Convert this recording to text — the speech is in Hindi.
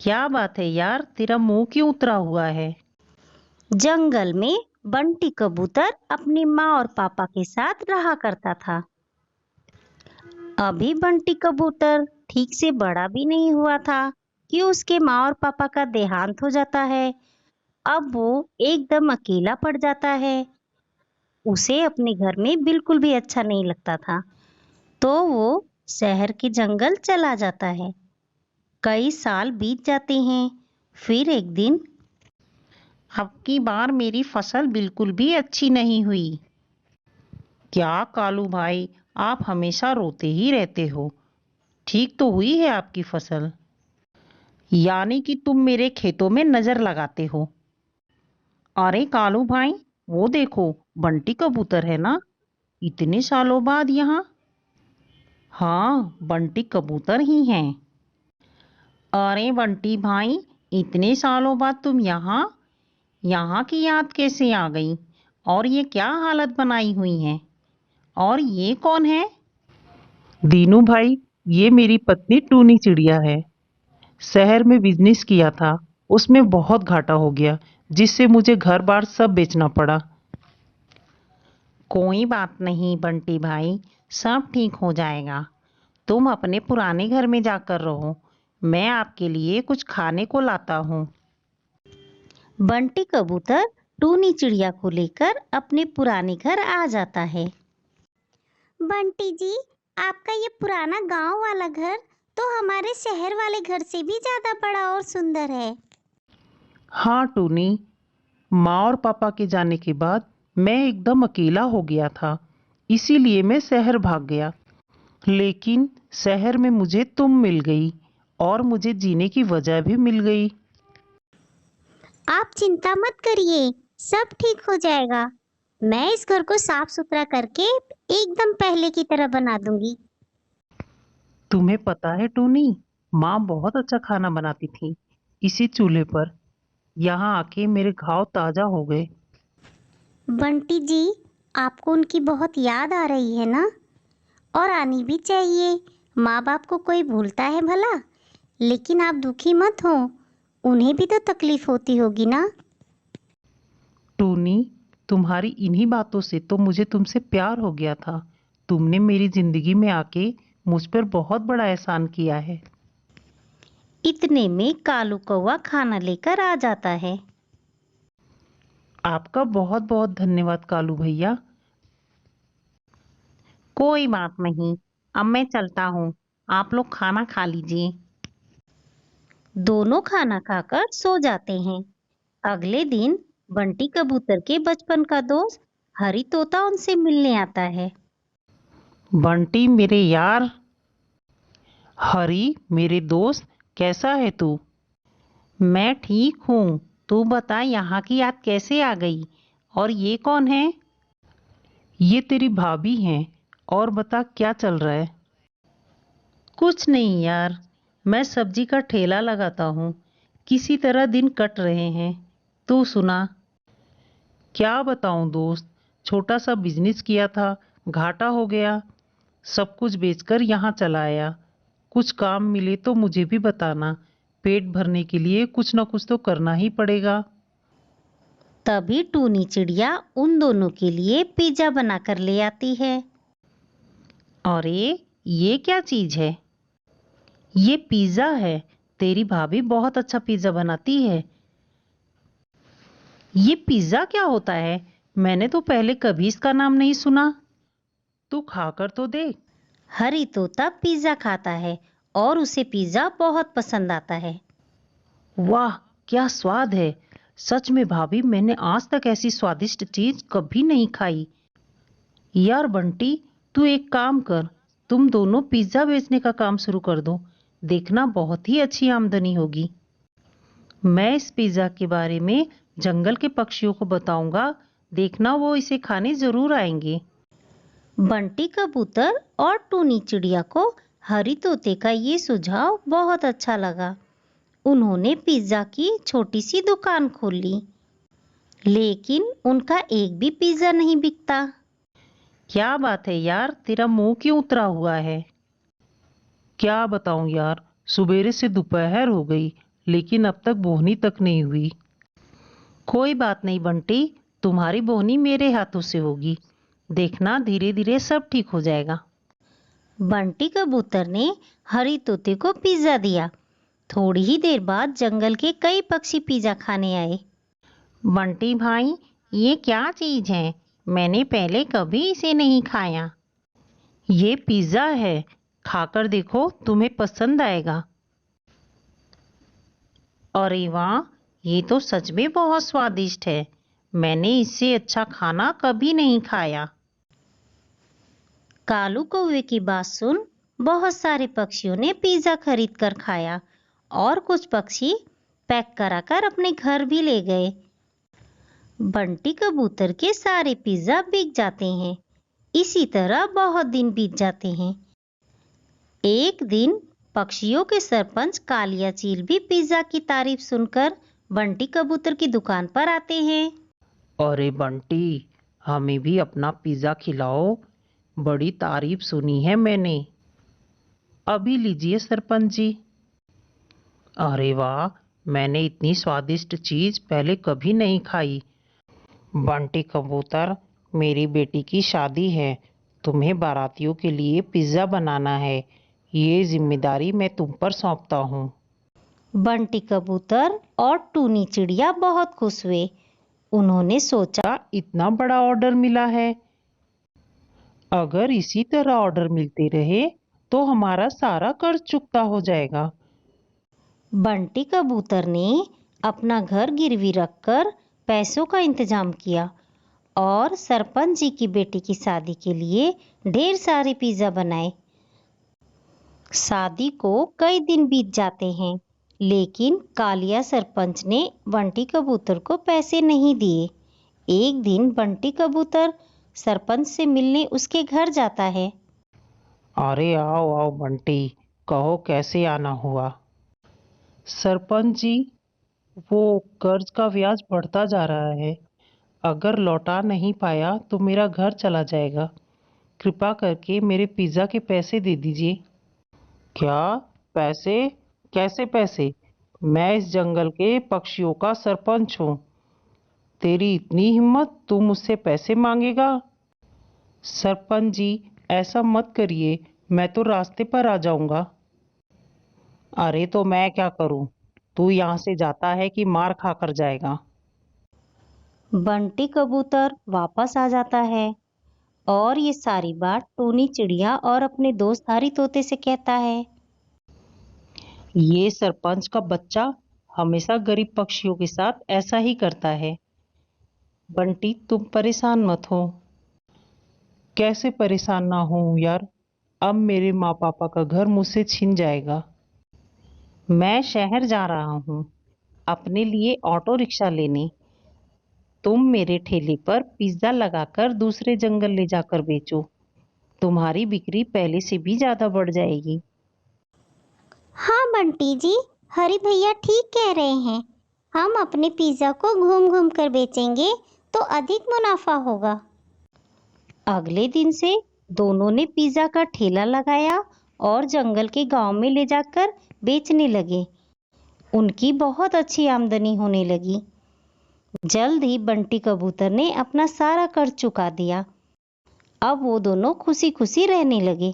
क्या बात है यार, तेरा मुंह क्यों उतरा हुआ है? जंगल में बंटी कबूतर अपनी माँ और पापा के साथ रहा करता था। अभी बंटी कबूतर ठीक से बड़ा भी नहीं हुआ था कि उसके माँ और पापा का देहांत हो जाता है। अब वो एकदम अकेला पड़ जाता है। उसे अपने घर में बिल्कुल भी अच्छा नहीं लगता था, तो वो शहर के जंगल चला जाता है। कई साल बीत जाते हैं। फिर एक दिन अब की बार मेरी फसल बिल्कुल भी अच्छी नहीं हुई। क्या कालू भाई, आप हमेशा रोते ही रहते हो। ठीक तो हुई है आपकी फसल? यानी कि तुम मेरे खेतों में नजर लगाते हो। अरे कालू भाई, वो देखो, बंटी कबूतर है ना, इतने सालों बाद यहाँ। हाँ, बंटी कबूतर ही हैं। अरे बंटी भाई, इतने सालों बाद तुम यहाँ यहाँ की याद कैसे आ गई? और ये क्या हालत बनाई हुई है? और ये कौन है? दीनू भाई, ये मेरी पत्नी टूनी चिड़िया है। शहर में बिजनेस किया था, उसमें बहुत घाटा हो गया, जिससे मुझे घर बार सब बेचना पड़ा। कोई बात नहीं बंटी भाई, सब ठीक हो जाएगा। तुम अपने पुराने घर में जाकर रहो। मैं आपके लिए कुछ खाने को लाता हूँ। बंटी कबूतर टूनी चिड़िया को लेकर अपने पुराने घर आ जाता है। बंटी जी, आपका ये पुराना गांव वाला घर तो हमारे शहर वाले घर से भी ज्यादा बड़ा और सुंदर है। हाँ टूनी, माँ और पापा के जाने के बाद मैं एकदम अकेला हो गया था, इसीलिए मैं शहर भाग गया। लेकिन शहर में मुझे तुम मिल गई और मुझे जीने की वजह भी मिल गई। आप चिंता मत करिए, सब ठीक हो जाएगा। मैं इस घर को साफ सुथरा करके एकदम पहले की तरह बना दूंगी। तुम्हें पता है टूनी, माँ बहुत अच्छा खाना बनाती थी। इसी चूल्हे पर यहाँ आके मेरे घाव ताजा हो गए। बंटी जी, आपको उनकी बहुत याद आ रही है ना? और आनी भी चाहिए। माँ बाप को कोई भूलता है भला? लेकिन आप दुखी मत हो, उन्हें भी तो तकलीफ होती होगी ना। टूनी, तुम्हारी इन्हीं बातों से तो मुझे तुमसे प्यार हो गया था। तुमने मेरी जिंदगी में आके मुझ पर बहुत बड़ा एहसान किया है। इतने में कालू कौवा खाना लेकर आ जाता है। आपका बहुत बहुत धन्यवाद कालू भैया। कोई बात नहीं, अब मैं चलता हूँ। आप लोग खाना खा लीजिए। दोनों खाना खाकर सो जाते हैं। अगले दिन बंटी कबूतर के बचपन का दोस्त हरी तोता उनसे मिलने आता है। बंटी मेरे यार, हरी मेरे दोस्त, कैसा है तू? मैं ठीक हूँ। तू बता, यहाँ की याद कैसे आ गई? और ये कौन है? ये तेरी भाभी हैं। और बता, क्या चल रहा है? कुछ नहीं यार, मैं सब्जी का ठेला लगाता हूँ। किसी तरह दिन कट रहे हैं। तू सुना। क्या बताऊं दोस्त, छोटा सा बिजनेस किया था, घाटा हो गया। सब कुछ बेचकर यहाँ चला आया। कुछ काम मिले तो मुझे भी बताना। पेट भरने के लिए कुछ ना कुछ तो करना ही पड़ेगा। तभी टूनी चिड़िया उन दोनों के लिए पिज्जा बनाकर ले आती है। अरे, ये क्या चीज है? ये पिज्जा है। तेरी भाभी बहुत अच्छा पिज्जा बनाती है। ये पिज्जा क्या होता है? मैंने तो पहले कभी इसका नाम नहीं सुना। तू खाकर तो देख। हरी तोता पिज्जा खाता है और उसे पिज्जा बहुत पसंद आता है। वाह, क्या स्वाद है। सच में भाभी, मैंने आज तक ऐसी स्वादिष्ट चीज कभी नहीं खाई। यार बंटी, तू एक काम कर, तुम दोनों पिज्जा बेचने का काम शुरू कर दो। देखना, बहुत ही अच्छी आमदनी होगी। मैं इस पिज्जा के बारे में जंगल के पक्षियों को बताऊंगा। देखना, वो इसे खाने जरूर आएंगे। बंटी कबूतर और टूनी चिड़िया को हरी तोते का ये सुझाव बहुत अच्छा लगा। उन्होंने पिज्जा की छोटी सी दुकान खोल ली, लेकिन उनका एक भी पिज्जा नहीं बिकता। क्या बात है यार, तेरा मुंह क्यों उतरा हुआ है? क्या बताऊं यार, सवेरे से दोपहर हो गई, लेकिन अब तक बोहनी तक नहीं हुई। कोई बात नहीं बंटी, तुम्हारी बोहनी मेरे हाथों से होगी। देखना धीरे धीरे सब ठीक हो जाएगा। बंटी कबूतर ने हरी तोते को पिज्जा दिया। थोड़ी ही देर बाद जंगल के कई पक्षी पिज्जा खाने आए। बंटी भाई, ये क्या चीज है? मैंने पहले कभी इसे नहीं खाया। ये पिज्जा है, खाकर देखो, तुम्हें पसंद आएगा। अरे वाह, ये तो सच में बहुत स्वादिष्ट है। मैंने इससे अच्छा खाना कभी नहीं खाया। कालू कौवे की बात सुन बहुत सारे पक्षियों ने पिज्जा खरीद कर खाया और कुछ पक्षी पैक कराकर अपने घर भी ले गए। बंटी कबूतर के सारे पिज्जा बिक जाते हैं। इसी तरह बहुत दिन बीत जाते हैं। एक दिन पक्षियों के सरपंच कालिया चील भी पिज्जा की तारीफ सुनकर बंटी कबूतर की दुकान पर आते हैं। अरे बंटी, हमें भी अपना पिज्जा खिलाओ, बड़ी तारीफ सुनी है मैंने। अभी लीजिए सरपंच जी। अरे वाह, मैंने इतनी स्वादिष्ट चीज पहले कभी नहीं खाई। बंटी कबूतर, मेरी बेटी की शादी है, तुम्हें बारातियों के लिए पिज्जा बनाना है। ये जिम्मेदारी मैं तुम पर सौंपता हूँ। बंटी कबूतर और टूनी चिड़िया बहुत खुश हुए। उन्होंने सोचा, इतना बड़ा ऑर्डर मिला है, अगर इसी तरह ऑर्डर मिलते रहे तो हमारा सारा कर्ज चुकता हो जाएगा। बंटी कबूतर ने अपना घर गिरवी रखकर पैसों का इंतजाम किया और सरपंच जी की बेटी की शादी के लिए ढेर सारे पिज्जा बनाए। शादी को कई दिन बीत जाते हैं, लेकिन कालिया सरपंच ने बंटी कबूतर को पैसे नहीं दिए। एक दिन बंटी कबूतर सरपंच से मिलने उसके घर जाता है। अरे आओ आओ बंटी, कहो कैसे आना हुआ। सरपंच जी, वो कर्ज का ब्याज बढ़ता जा रहा है। अगर लौटा नहीं पाया तो मेरा घर चला जाएगा। कृपा करके मेरे पिज्ज़ा के पैसे दे दीजिए। क्या पैसे? कैसे पैसे? मैं इस जंगल के पक्षियों का सरपंच हूँ। तेरी इतनी हिम्मत, तू मुझसे पैसे मांगेगा? सरपंच जी, ऐसा मत करिए, मैं तो रास्ते पर आ जाऊंगा। अरे तो मैं क्या करूं? तू यहाँ से जाता है कि मार खाकर जाएगा? बंटी कबूतर वापस आ जाता है और ये सारी बात टूनी चिड़िया और अपने दोस्त हरी तोते से कहता है। ये सरपंच का बच्चा हमेशा गरीब पक्षियों के साथ ऐसा ही करता है। बंटी, तुम परेशान मत हो। कैसे परेशान ना हूँ यार, अब मेरे माँ पापा का घर मुझसे छिन जाएगा। मैं शहर जा रहा हूँ अपने लिए ऑटो रिक्शा लेने। तुम मेरे ठेले पर पिज्ज़ा लगाकर दूसरे जंगल ले जाकर बेचो, तुम्हारी बिक्री पहले से भी ज़्यादा बढ़ जाएगी। हाँ बंटी जी, हरी भैया ठीक कह रहे हैं। हम अपने पिज्ज़ा को घूम घूम कर बेचेंगे तो अधिक मुनाफा होगा। अगले दिन से दोनों ने पिज्जा का ठेला लगाया और जंगल के गांव में ले जाकर बेचने लगे। उनकी बहुत अच्छी आमदनी होने लगी। जल्द ही बंटी कबूतर ने अपना सारा कर्ज चुका दिया। अब वो दोनों खुशी खुशी रहने लगे।